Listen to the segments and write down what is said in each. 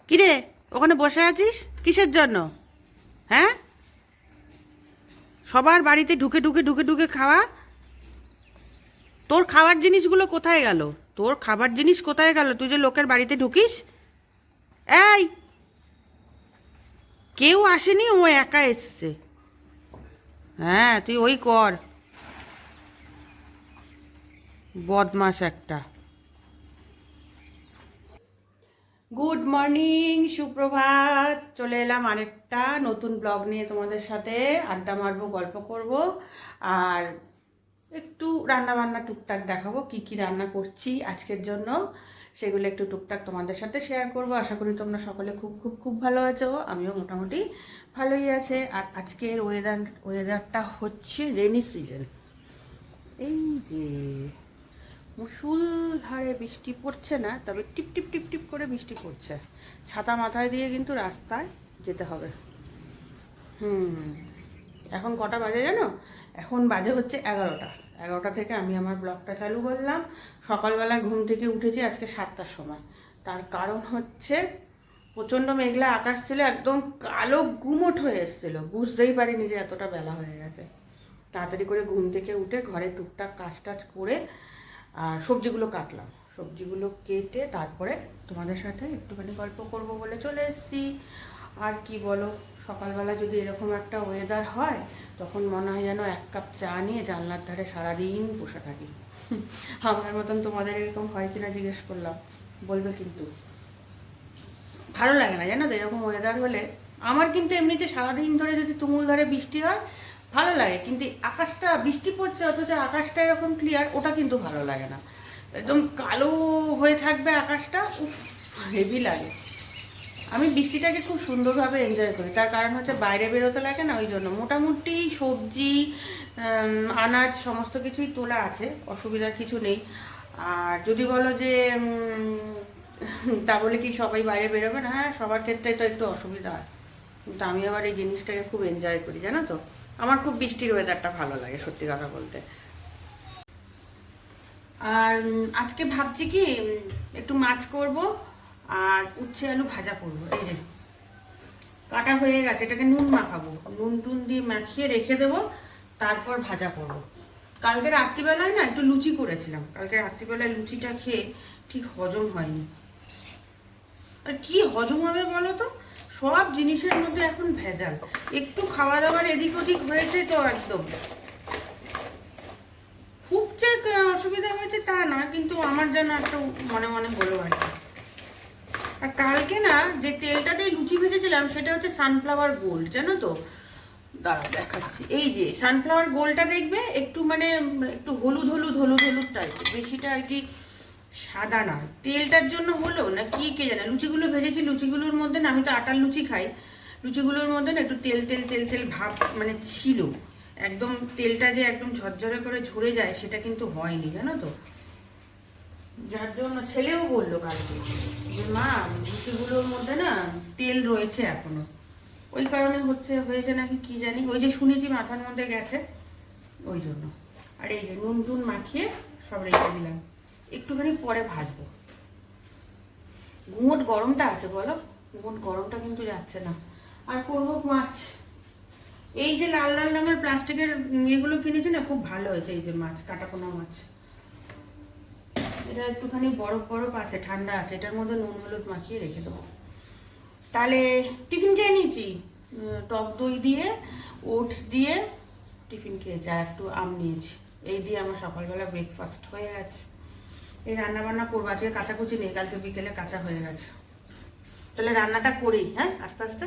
কিরে, ওখানে বসে আছিস কিসের জন্য? হ্যাঁ, সবার বাড়িতে ঢুকে ঢুকে ঢুকে ঢুকে খাওয়া। তোর খাবার জিনিসগুলো কোথায় গেল? তোর খাবার জিনিস কোথায় গেল? তুই যে লোকের বাড়িতে ঢুকিস। এই, কেউ আসেনি, ও একা এসছে। হ্যাঁ, তুই ওই কর, বদমাস একটা। গুড মর্নিং, সুপ্রভাত। চলে এলাম আরেকটা নতুন ব্লগ নিয়ে তোমাদের সাথে আড্ডা মারবো, গল্প করব, আর একটু রান্না বান্না টুকটাক দেখাবো, কি কি রান্না করছি আজকের জন্য সেগুলো একটু টুকটাক তোমাদের সাথে শেয়ার করব। আশা করি তোমরা সকলে খুব খুব খুব ভালো আছো, আমিও মোটামুটি ভালোই আছে। আর আজকের ওয়েদারটা হচ্ছে রেনি সিজন। এই যে মুষলধারে বৃষ্টি পড়ছে না, তবে টিপ টিপ টিপ টিপ করে বৃষ্টি পড়ছে। ছাতা মাথায় দিয়ে কিন্তু রাস্তায় যেতে হবে। এখন কটা বাজে জানো? এখন বাজে হচ্ছে 11টা। 11টা থেকে আমি আমার ব্লগটা চালু করলাম। সকালবেলা ঘুম থেকে উঠেছি আজকে 7টার সময়। তার কারণ হচ্ছে প্রচণ্ড মেঘলা আকাশ ছিল, একদম কালো গুমোট হয়ে এসেছিল, বুঝতেই পারিনি যে এতটা বেলা হয়ে গেছে। তাড়াতাড়ি করে ঘুম থেকে উঠে ঘরে টুকটাক কাজ টাজ করে সবজিগুলো কাটলাম। সবজিগুলো কেটে তারপরে তোমাদের সাথে একটুখানি গল্প করব বলে চলে এসেছি। আর কি বলো, সকালবেলা যদি এরকম একটা ওয়েদার হয় তখন মনে হয় যেন এক কাপ চা নিয়ে জানলার ধারে সারাদিন বসে থাকি। আমার মতন তোমাদের এরকম হয় কিনা জিজ্ঞেস করলাম, বলবে কিন্তু। ভালো লাগে না জানো তো এরকম ওয়েদার হলে। আমার কিন্তু এমনিতে সারাদিন ধরে যদি তুমুল ধারে বৃষ্টি হয় ভালো লাগে, কিন্তু আকাশটা বৃষ্টি পড়ছে অথচ আকাশটা এরকম ক্লিয়ার, ওটা কিন্তু ভালো লাগে না। একদম কালো হয়ে থাকবে আকাশটা, উফ, হেভি লাগে। আমি বৃষ্টিটাকে খুব সুন্দরভাবে এনজয় করি, তার কারণ হচ্ছে বাইরে বেরোতে লাগে না, ওই জন্য। মোটামুটি সবজি আনাজ সমস্ত কিছুই তোলা আছে, অসুবিধার কিছু নেই। আর যদি বলো যে তা বলে কি সবাই বাইরে বেরোবে না? হ্যাঁ, সবার ক্ষেত্রে তো একটু অসুবিধা হয়, কিন্তু আমি আবার এই জিনিসটাকে খুব এনজয় করি জানো তো। আমার খুব বৃষ্টির ওয়েদারটা ভালো লাগে সত্যি কথা বলতে। আর আজকে ভাবছি কি একটু মাছ করব আর উচ্ছে আলু ভাজা করবো। এই যে কাটা হয়ে গেছে, এটাকে নুন মাখাবো, নুন টুন দিয়ে মাখিয়ে রেখে দেবো, তারপর ভাজা করব। কালকে রাত্রিবেলায় না একটু লুচি করেছিলাম, কালকে রাত্রিবেলায় লুচিটা খেয়ে ঠিক হজম হয়নি। আর কি হজম হবে বলো তো? সব জিনিসের মধ্যে এখন ভেজাল। একটু খাওয়া দাওয়ার এদিক ওদিক হয়েছে তো একদম খুব যে অসুবিধা হয়েছে তা না, কিন্তু আমার যেন একটা মনে মনে হলো আর কি। আর কালকে না যে তেলটা দিয়ে লুচি ভেজেছিলাম সেটা হচ্ছে সানফ্লাওয়ার গোল্ড, জানো তো? দাঁড়া দেখাচ্ছি। এই যে সানফ্লাওয়ার গোল্ডটা দেখবে একটু মানে একটু হলুদ হলুদ হলুদ হলুদ টাইপের, বেশিটা আর কি সাদা না। তেলটার জন্য হলো না কি কে জানে। লুচিগুলো ভেজেছি, লুচিগুলোর মধ্যে না, আমি তো আটার লুচি খাই, লুচিগুলোর মধ্যে না একটু তেল তেল তেল তেল ভাব মানে ছিল। একদম তেলটা যে একদম ঝরঝরে করে ঝরে যায় সেটা কিন্তু হয়নি জানো তো। যার জন্য ছেলেও বললো কালকে যে মা লুচিগুলোর মধ্যে না তেল রয়েছে এখনো, ওই কারণে হয়েছে নাকি কি জানি, ওই যে শুনেছি মাথার মধ্যে গেছে ওই জন্য। আর এই যে নুন টুন মাখিয়ে সব রেখে দিলাম, একটুখানি পরে ভাজবো। গুমোট গরমটা আছে বলো, গুমোট গরমটা কিন্তু যাচ্ছে না। আর করবো মাছ। এই যে লাল লাল রঙের প্লাস্টিকের এগুলো কিনেছি না, খুব ভালো হয়েছে। এই যে মাছ, কাটাপোনা মাছ, এটা একটুখানি বরফ বরফ আছে, ঠান্ডা আছে, এটার মধ্যে নুন হলুদ মাখিয়ে রেখে দেবো। তাহলে টিফিন খেয়ে নিয়েছি, টক দই দিয়ে ওটস দিয়ে টিফিন খেয়েছি, আর একটু আম নিয়েছি। এই দিয়ে আমার সকালবেলা ব্রেকফাস্ট হয়ে গেছে। এই রান্না বান্না করবো, আজকে কাচাকুচি নেই, কালকে বিকেলে কাঁচা হয়ে গেছে। তাহলে রান্নাটা করি, হ্যাঁ, আস্তে আস্তে।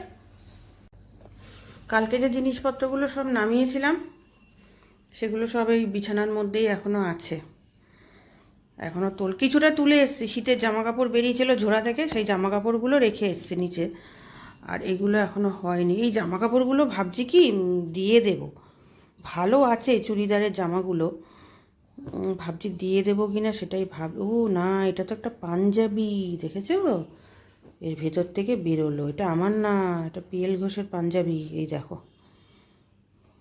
কালকে যে জিনিসপত্রগুলো সব নামিয়েছিলাম সেগুলো সব এই বিছানার মধ্যেই এখনও আছে। এখনও কিছুটা তুলে এসেছি, শীতের জামা কাপড় বেরিয়েছিল ঝোড়া থেকে, সেই জামা কাপড়গুলো রেখে এসেছি নিচে। আর এগুলো এখনও হয়নি। এই জামা কাপড়গুলো ভাবছি কি দিয়ে দেব, ভালো আছে চুড়িদারের জামাগুলো, ভাবছি দিয়ে দেবো কি না সেটাই ও না, এটা তো একটা পাঞ্জাবি, দেখেছো? এর ভেতর থেকে বেরোলো, এটা আমার না, এটা পিএল ঘোষের পাঞ্জাবি। এই দেখো,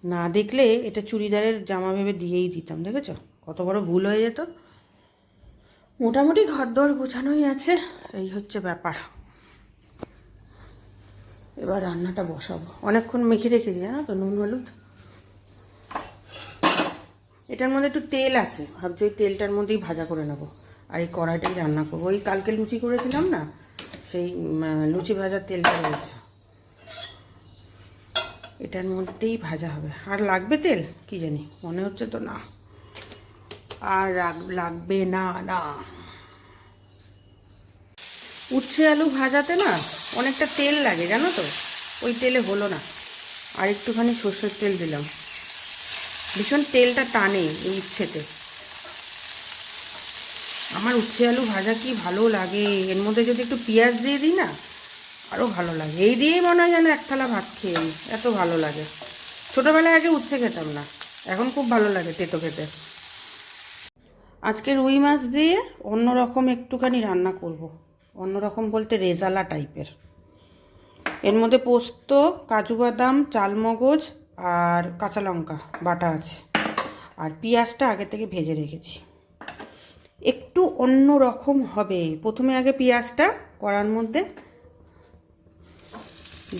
না দেখলে এটা চুড়িদারের জামা ভেবে দিয়েই দিতাম, দেখেছো কত বড় ভুল হয়ে যেত। মোটামুটি ঘরদোর গোছানোই আছে, এই হচ্ছে ব্যাপার। এবার রান্নাটা বসাবো, অনেকক্ষণ মেখে রেখেছি জানো তো, নুন হলুদ। এটার মধ্যে একটু তেল আছে, ভাবছি ওই তেলটার মধ্যেই ভাজা করে নেবো, আর এই কড়াইটাই রান্না করবো। ওই কালকে লুচি করেছিলাম না, সেই লুচি ভাজার তেলটা রয়েছে, এটার মধ্যেই ভাজা হবে। আর লাগবে তেল কি জানি, মনে হচ্ছে তো না, আর লাগবে না। না, উচ্ছে আলু ভাজাতে না অনেকটা তেল লাগে জানো তো, ওই তেলে হলো না। আর একটুখানি সর্ষের তেল দিলাম, ভীষণ তেলটা টানে এই উচ্ছেতে। আমার উচ্ছে আলু ভাজা কি ভালো লাগে, এর মধ্যে যদি একটু পেঁয়াজ দিয়ে দিই না আরও ভালো লাগে। এই দিয়েই মনে হয় যেন এক থালা ভাত খেয়ে নিই, এত ভালো লাগে। ছোটোবেলায় আগে উচ্ছে খেতাম না, এখন খুব ভালো লাগে তেতো খেতে। আজকে রুই মাছ দিয়ে অন্যরকম একটুখানি রান্না করব। অন্যরকম বলতে রেজালা টাইপের। এর মধ্যে পোস্ত, কাজু বাদাম, চালমগজ আর কাঁচা লঙ্কা বাটা আছে, আর পেঁয়াজটা আগে থেকে ভেজে রেখেছি। একটু অন্য রকম হবে। প্রথমে আগে পেঁয়াজটা কড়ার মধ্যে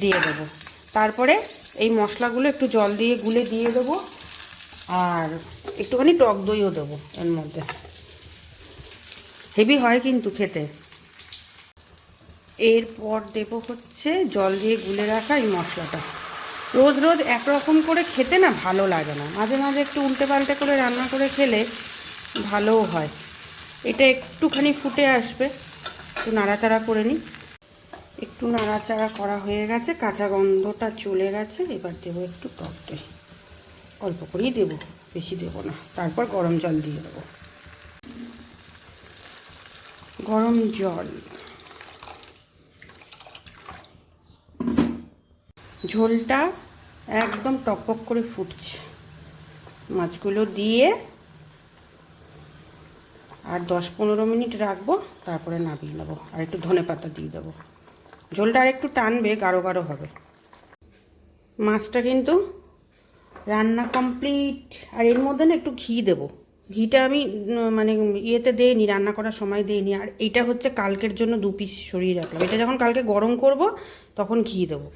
দিয়ে দেবো, তারপরে এই মশলাগুলো একটু জল দিয়ে গুলে দিয়ে দেবো, আর একটুখানি টক দইও দেবো এর মধ্যে। হেভি হয় কিন্তু খেতে। এরপর দেবো হচ্ছে জল দিয়ে গুলে রাখা এই মশলাটা। রোজ রোজ একরকম করে খেতে না ভালো লাগে না, মাঝে মাঝে একটু উল্টে পাল্টে করে রান্না করে খেলে ভালোও হয়। এটা একটুখানি ফুটে আসবে, একটু নাড়াচাড়া করে নিই। একটু নাড়াচাড়া করা হয়ে গেছে, কাঁচা গন্ধটা চলে গেছে। এবার দেবো একটু টক দই, অল্প করেই দেবো, বেশি দেবো না। তারপর গরম জল দিয়ে দেবো, গরম জল। ঝোলটা একদম টকবক করে ফুটছে, মাছগুলো দিয়ে আর 10-15 মিনিট রাখবো, তারপরে নামিয়ে নেবো। আর একটু ধনেপাতা দিয়ে দেবো, ঝোলটা আর একটু টানবে, গাঢ় গাঢ় হবে। মাছটা কিন্তু রান্না কমপ্লিট। আর এর মধ্যে না একটু ঘি দেবো, ঘিটা আমি মানে ইয়েতে দিইনি, রান্না করার সময় দিইনি। আর এইটা হচ্ছে কালকের জন্য 2 পিস সরিয়ে রাখলাম, এটা যখন কালকে গরম করব তখন ঘি দেবো।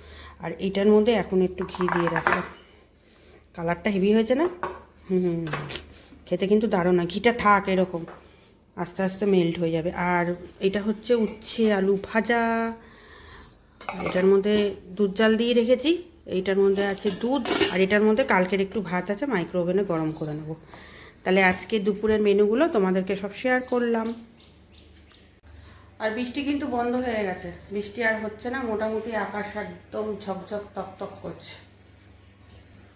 আর এইটার মধ্যে এখন একটু ঘি দিয়ে রাখলাম। কালারটা হেভি হয়েছে না? খেতে কিন্তু দারুণ। না ঘিটা থাক এরকম, আস্তে আস্তে মেল্ট হয়ে যাবে। আর এটা হচ্ছে উচ্ছে আলু ভাজা, এটার মধ্যে দুধ জাল দিয়ে রেখেছি, এইটার মধ্যে আছে দুধ, আর এটার মধ্যে কালকের একটু ভাত আছে, মাইক্রো ওভেনে গরম করে নেব। তাহলে আজকে দুপুরের মেনুগুলো তোমাদেরকে সব শেয়ার করলাম। আর বৃষ্টি কিন্তু বন্ধ হয়ে গেছে, বৃষ্টি আর হচ্ছে না, মোটামুটি আকাশ একদম ঝকঝক তকতক করছে।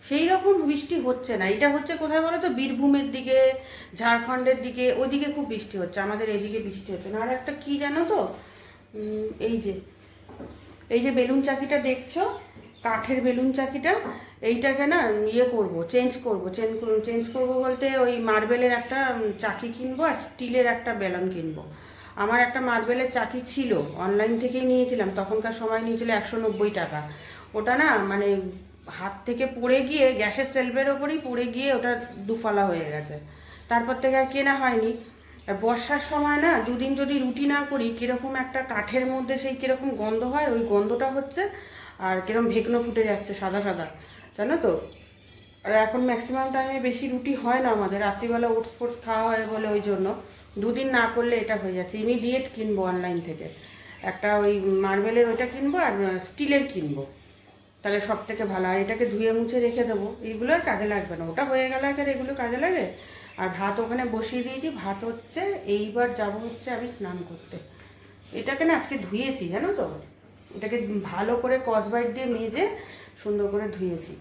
সেই রকম বৃষ্টি হচ্ছে না। এটা হচ্ছে কোথায় বলো তো, বীরভূমের দিকে, ঝাড়খণ্ডের দিকে, ওইদিকে খুব বৃষ্টি হচ্ছে, আমাদের এদিকে বৃষ্টি হচ্ছে না। আর একটা কি জানো তো, এই যে বেলুন চাকিটা দেখছো, কাঠের বেলুন চাকিটা, এইটাকে না ইয়ে করব, চেঞ্জ করব বলতে ওই মার্বেলের একটা চাকি কিনবো, আর স্টিলের একটা বেলুন কিনবো। আমার একটা মার্বেলের চাকি ছিল, অনলাইন থেকেই নিয়েছিলাম, তখনকার সময় নিয়েছিল 190 টাকা। ওটা না মানে হাত থেকে পড়ে গিয়ে গ্যাসের সেলফের ওপরেই পড়ে গিয়ে ওটা দুফালা হয়ে গেছে, তারপর থেকে আর কেনা হয়নি। আর বর্ষার সময় না দুদিন যদি রুটি না করি, কীরকম একটা কাঠের মধ্যে সেই কীরকম গন্ধ হয়, ওই গন্ধটা হচ্ছে। আর কীরকম ভেকনো ফুটে যাচ্ছে সাদা সাদা, জানো তো। আর এখন ম্যাক্সিমাম টাইমে বেশি রুটি হয় না আমাদের, রাত্রিবেলা ওটস ফোটস খাওয়া হয় বলে ওই জন্য দুদিন না করলে এটা হয়ে যাচ্ছে। ইমিডিয়েট কিনবো অনলাইন থেকে একটা, ওই মার্বেলের ওইটা কিনবো আর স্টিলের কিনবো, তাহলে সব থেকে ভালো। আর এটাকে ধুয়ে মুছে রেখে দেবো, এইগুলো আর কাজে লাগবে না, ওটা হয়ে গেলে আর এগুলো কাজে লাগে। আর ভাত ওখানে বসিয়ে দিয়েছি, ভাত হচ্ছে। এইবার যাব হচ্ছে আমি স্নান করতে। এটাকে না আজকে ধুয়েছি জানো তো, এটাকে ভালো করে স্কচব্রাইট দিয়ে মেজে সুন্দর করে ধুয়েছি।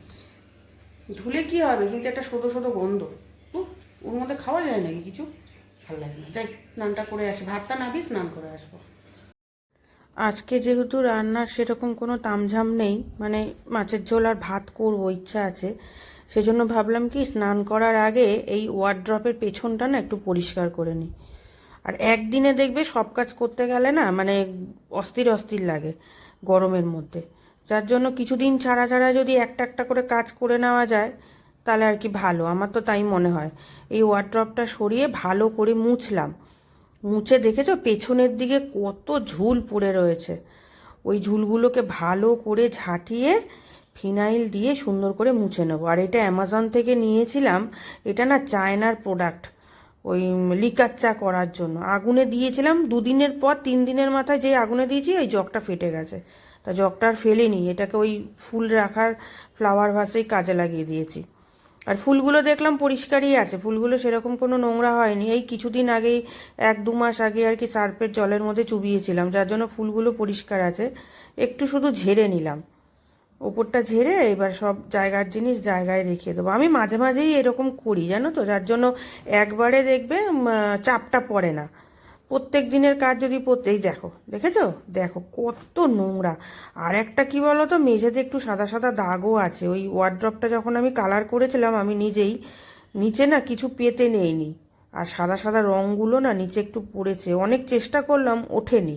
ধুলে কি হবে, কিন্তু একটা শোধো শোধো গন্ধ, ওর মধ্যে খাওয়া যায় নাকি কিছু, ভালো লাগে না। যাই স্নানটা করে আসি, ভাতটা নাবি স্নান করে আসবো। আজকে যেহেতু রান্নার সেরকম কোনো তামঝাম নেই, মানে মাছের ঝোল আর ভাত করবো ইচ্ছা আছে, সেজন্য ভাবলাম কি স্নান করার আগে এই ওয়ার্ড্রপের পেছনটা না একটু পরিষ্কার করে নিই। আর একদিনে দেখবে সব কাজ করতে গেলে না মানে অস্থির অস্থির লাগে গরমের মধ্যে, যার জন্য কিছুদিন ছাড়া ছাড়া যদি একটা একটা করে কাজ করে নেওয়া যায় তাহলে আর কি ভালো, আমার তো তাই মনে হয়। এই ওয়ার্ড্রপটা সরিয়ে ভালো করে মুছলাম, মুছে দেখেছো পেছনের দিকে কত ঝুল পড়ে রয়েছে, ওই ঝুলগুলোকে ভালো করে ঝাঁটিয়ে ফিনাইল দিয়ে সুন্দর করে মুছে নেবো। আর এটা অ্যামাজন থেকে নিয়েছিলাম, এটা না চায়নার প্রোডাক্ট, ওই লিকার চা করার জন্য। আগুনে দিয়েছিলাম, 2 দিনের পর 3 দিনের মাথায় যেই আগুনে দিয়েছি ওই জগটা ফেটে গেছে। তা জগটা আর ফেলেনি, এটাকে ওই ফুল রাখার ফ্লাওয়ার ভাসেই কাজে লাগিয়ে দিয়েছি। আর ফুলগুলো দেখলাম পরিষ্কারই আছে, ফুলগুলো সেরকম কোনো নোংরা হয়নি। এই কিছুদিন আগেই 1-2 মাস আগে আর কি সার্ফের জলের মধ্যে চুবিয়েছিলাম, যার জন্য ফুলগুলো পরিষ্কার আছে। একটু শুধু ঝেড়ে নিলাম, ওপরটা ঝেড়ে এবার সব জায়গার জিনিস জায়গায় রেখে দেবো। আমি মাঝে মাঝেই এরকম করি জানো তো, যার জন্য একবারে দেখবে চাপটা পড়ে না। প্রত্যেক দিনের কাজ যদি এই দেখো, দেখেছো, দেখো কত নোংরা। আর একটা কি বলো তো, মেঝেতে একটু সাদা সাদা দাগও আছে। ওই ওয়ার্ড্রপটা যখন আমি কালার করেছিলাম আমি নিজেই, নিচে না কিছু পেতে নেইনি, আর সাদা সাদা রঙগুলো না নিচে একটু পড়েছে। অনেক চেষ্টা করলাম, ওঠেনি।